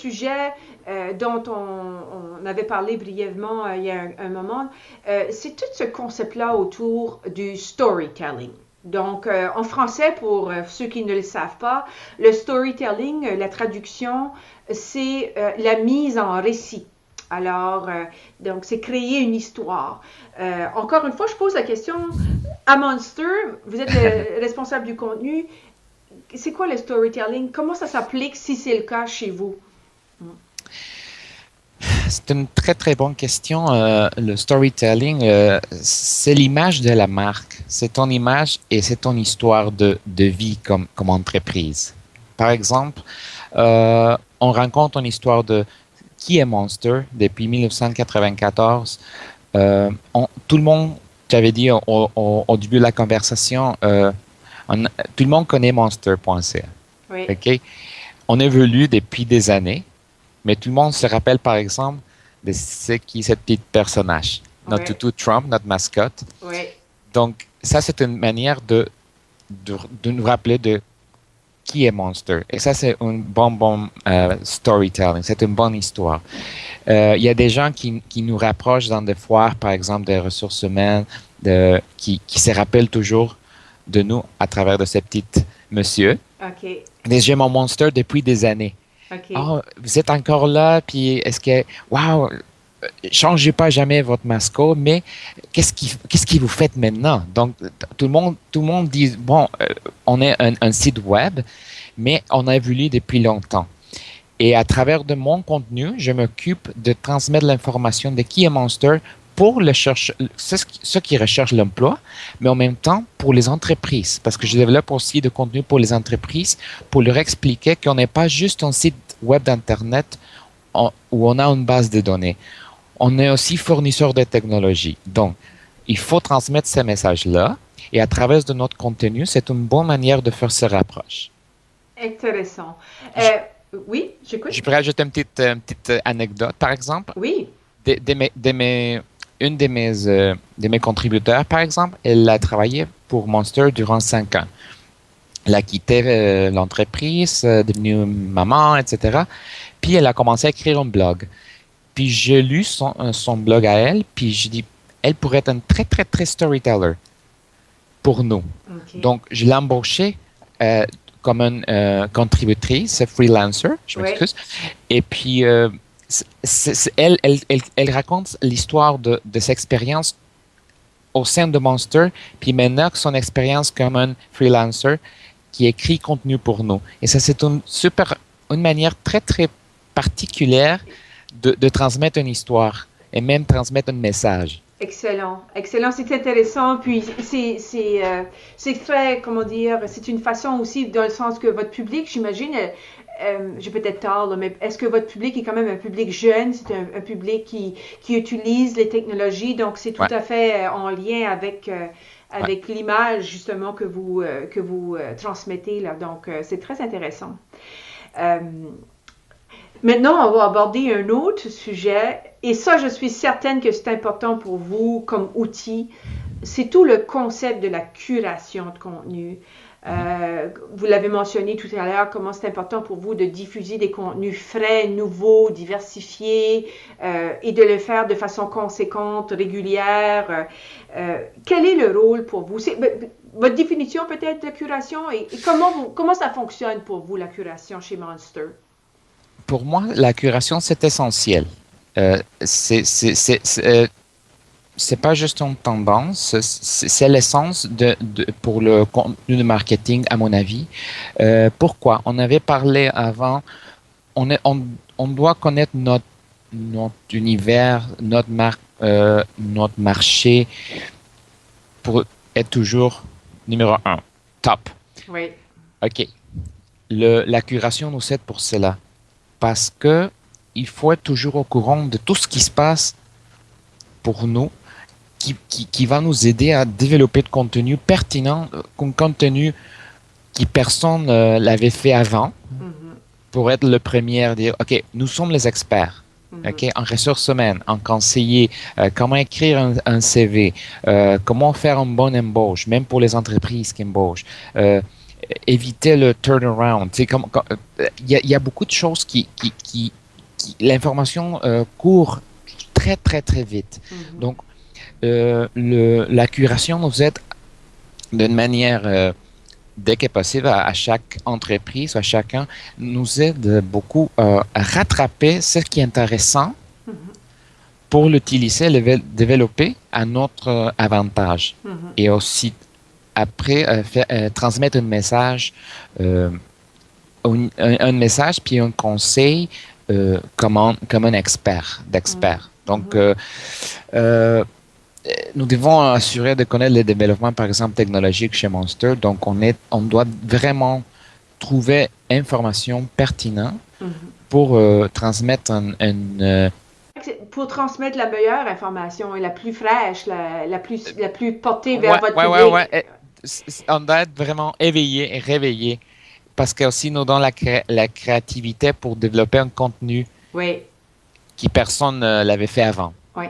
sujet dont on avait parlé brièvement il y a un moment. C'est tout ce concept-là autour du storytelling. Donc, en français, pour ceux qui ne le savent pas, le storytelling, la traduction, c'est la mise en récit. Alors, donc, c'est créer une histoire. Encore une fois, je pose la question à Monster, vous êtes le responsable du contenu. C'est quoi le storytelling? Comment ça s'applique si c'est le cas chez vous? C'est une très, très bonne question. Le storytelling, c'est l'image de la marque. C'est ton image et c'est ton histoire de vie comme entreprise. Par exemple, on raconte une histoire de qui est Monster depuis 1994. Tout le monde, j'avais dit au début de la conversation, tout le monde connaît Monster.ca. Oui. Okay? On évolue depuis des années. Mais tout le monde se rappelle, par exemple, de ce qui est cette petite personnage. Notre toutou Trump, notre mascotte. Oui. Donc, ça, c'est une manière de nous rappeler de qui est Monster. Et ça, c'est un bon storytelling. C'est une bonne histoire. Il y a des gens qui nous rapprochent dans des foires, par exemple, des ressources humaines, qui se rappellent toujours de nous à travers de ces petits monsieur. OK. Mais j'ai mon Monster depuis des années. Okay. Oh, vous êtes encore là, puis est-ce que, wow, changez pas jamais votre mascotte, mais qu'est-ce qui vous faites maintenant? Donc, tout le monde dit, bon, on est un site web, mais on a évolué depuis longtemps. Et à travers de mon contenu, je m'occupe de transmettre l'information de qui est Monster pour ceux qui recherchent l'emploi, mais en même temps pour les entreprises, parce que je développe aussi de contenu pour les entreprises, pour leur expliquer qu'on n'est pas juste un site web d'Internet où on a une base de données. On est aussi fournisseur de technologies. Donc, il faut transmettre ces messages-là, et à travers de notre contenu, c'est une bonne manière de faire ce rapproche. Intéressant. Oui, j'écoute. Je pourrais ajouter une petite anecdote, par exemple. Oui. Une de mes contributeurs, par exemple, elle a travaillé pour Monster durant 5 ans. Elle a quitté l'entreprise, devenue maman, etc. Puis elle a commencé à écrire un blog. Puis j'ai lu son blog à elle, puis je dis, elle pourrait être un très, très, très storyteller pour nous. Okay. Donc, je l'ai embauchée comme une contributrice, freelancer, je m'excuse. Oui. Et puis, elle raconte l'histoire de cette expérience au sein de Monster, puis maintenant son expérience comme un freelancer qui écrit contenu pour nous. Et ça, c'est une manière très, très particulière de transmettre une histoire et même transmettre un message. Excellent, excellent, c'est intéressant. Puis c'est très, comment dire, c'est une façon aussi dans le sens que votre public, j'imagine, j'ai peut-être tort, là, mais est-ce que votre public est quand même un public jeune, c'est un public qui utilise les technologies, donc c'est tout à fait en lien avec l'image justement que vous transmettez là. Donc c'est très intéressant. Maintenant, on va aborder un autre sujet, et ça, je suis certaine que c'est important pour vous comme outil. C'est tout le concept de la curation de contenu. Vous l'avez mentionné tout à l'heure, comment c'est important pour vous de diffuser des contenus frais, nouveaux, diversifiés, et de le faire de façon conséquente, régulière. Quel est le rôle pour vous? Votre définition peut-être de curation, et comment ça fonctionne pour vous, la curation chez Monster? Pour moi, la curation, c'est essentiel. C'est pas juste une tendance, c'est l'essence pour le contenu de marketing, à mon avis. Pourquoi? On avait parlé avant, on doit connaître notre univers, notre marché pour être toujours numéro 1, top. Oui. OK. La curation nous aide pour cela. Parce que il faut être toujours au courant de tout ce qui se passe pour nous, qui va nous aider à développer de contenu pertinent, un contenu qui personne l'avait fait avant, pour être le premier à dire, OK, nous sommes les experts. OK, en ressources humaines, en conseiller, comment écrire un CV, comment faire une bonne embauche, même pour les entreprises qui embauchent. éviter le turnaround. Il y a beaucoup de choses l'information court très, très, très vite. Donc, la curation nous aide d'une manière, dès qu'est possible, à chaque entreprise, à chacun, nous aide beaucoup à rattraper ce qui est intéressant pour l'utiliser, le développer à notre avantage. Et aussi, après, transmettre un message, un message puis un conseil comme un expert, d'expert. Donc, nous devons assurer de connaître les développements, par exemple, technologiques chez Monster. Donc, on doit vraiment trouver information pertinente pour transmettre pour transmettre la meilleure information et la plus fraîche, la plus portée vers votre public. Ouais. On doit être vraiment éveillé et réveillé parce que aussi nous donne la créativité pour développer un contenu qui personne ne l'avait fait avant. Oui.